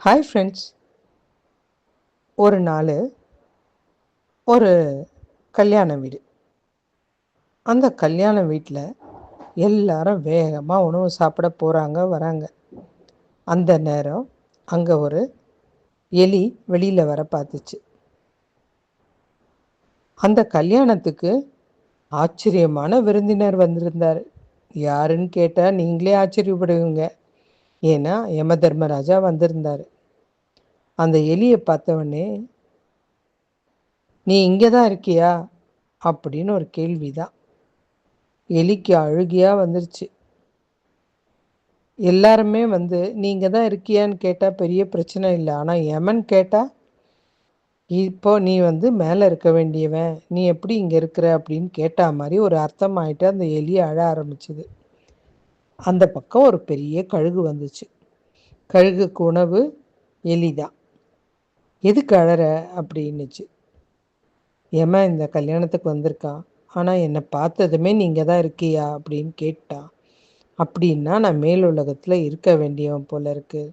Hi friends. ஒரு நாள் ஒரு கல்யாண வீடு. அந்த கல்யாண வீட்டில் எல்லாரும் வேகமாக உணவு சாப்பிட போகிறாங்க வராங்க. அந்த நேரம் அங்கே ஒரு எலி வெளியில் வர பார்த்துச்சு. அந்த கல்யாணத்துக்கு ஆச்சரியமான விருந்தினர் வந்திருந்தார். யாருன்னு கேட்டால் நீங்களே ஆச்சரியப்படுவீங்க. ஏன்னா யம தர்மராஜா வந்திருந்தார். அந்த எலியை பார்த்தவொடனே, நீ இங்கே தான் இருக்கியா அப்படின்னு ஒரு கேள்வி தான். எலிக்கு அழுகியாக வந்துருச்சு. எல்லாருமே நீங்கள் தான் இருக்கியான்னு கேட்டால் பெரிய பிரச்சனை இல்லை. ஆனால் யமன் கேட்டால், இப்போ நீ மேலே இருக்க வேண்டியவன், நீ எப்படி இங்கே இருக்கிற அப்படின்னு கேட்டா மாதிரி ஒரு அர்த்தம் ஆகிட்டு அந்த எலி அழ ஆரம்பிச்சுது. அந்த பக்கம் ஒரு பெரிய கழுகு வந்துச்சு. கழுகுக்கு உணவு எலி தான். எதுக்கு அழற அப்படின்னுச்சு. யமன் இந்த கல்யாணத்துக்கு வந்திருக்கான், ஆனால் என்னை பார்த்ததுமே நீங்கள் தான் இருக்கியா அப்படின்னு கேட்டா. அப்படின்னா நான் மேல் உலகத்தில் இருக்க வேண்டியவன் போல இருக்கு,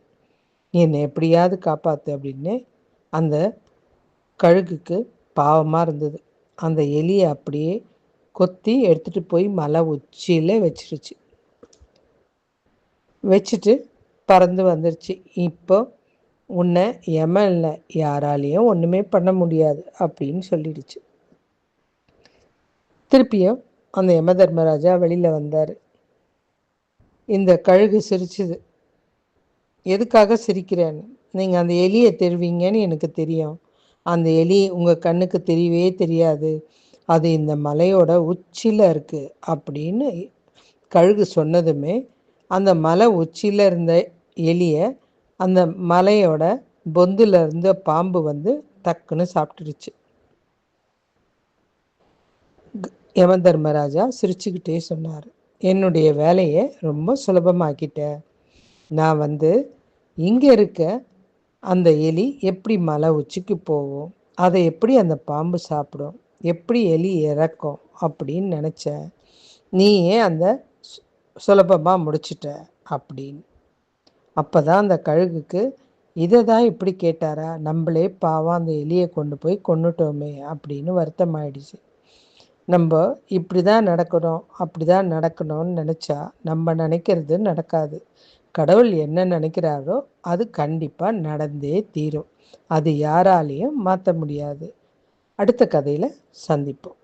என்னை எப்படியாவது காப்பாற்று அப்படின்னு அந்த கழுகுக்கு பாவமாக இருந்தது. அந்த எலியை அப்படியே கொத்தி எடுத்துகிட்டு போய் மலை உச்சியில் வச்சிருச்சு. வச்சுட்டு பறந்து வந்துருச்சு. இப்போ உன்னை யமன் இல்லை, யாராலையும் ஒன்றுமே பண்ண முடியாது அப்படின்னு சொல்லிடுச்சு. திருப்பியும் அந்த யம தர்மராஜா வெளியில் வந்தார். இந்த கழுகு சிரிச்சுது. எதுக்காக சிரிக்கிறேன்னு, நீங்கள் அந்த எலியை தெரிவிங்கன்னு எனக்கு தெரியும். அந்த எலி உங்கள் கண்ணுக்கு தெரியவே தெரியாது, அது இந்த மலையோட உச்சியில் இருக்குது அப்படின்னு கழுகு சொன்னதுமே அந்த மலை உச்சியில் இருந்த எலியை அந்த மலையோட பொந்தில் இருந்த பாம்பு டக்குன்னு சாப்பிட்டுருச்சு. யம தர்மராஜா சிரிச்சுக்கிட்டே சொன்னார், என்னுடைய வேலையை ரொம்ப சுலபமாக்கிட்டேன். நான் இங்கே இருக்க அந்த எலி எப்படி மலை உச்சிக்கு போகும், அதை எப்படி அந்த பாம்பு சாப்பிடும், எப்படி எலி இறக்கும் அப்படின்னு நினச்சேன். நீயே அந்த சுலபமாக முடிச்சிட்ட அப்படின்னு. அப்போ தான் அந்த கழுகுக்கு இதை தான் இப்படி கேட்டாரா, நம்மளே பாவம் அந்த எலியை கொண்டு போய் கொன்னுட்டோமே அப்படின்னு வருத்தமாயிடுச்சு. நம்ம இப்படி தான் நடக்கணும், அப்படி தான் நடக்கணும்னு நினச்சா நம்ம நினைக்கிறது நடக்காது. கடவுள் என்ன நினைக்கிறாரோ அது கண்டிப்பாக நடந்தே தீரும். அது யாராலையும் மாற்ற முடியாது. அடுத்த கதையில் சந்திப்போம்.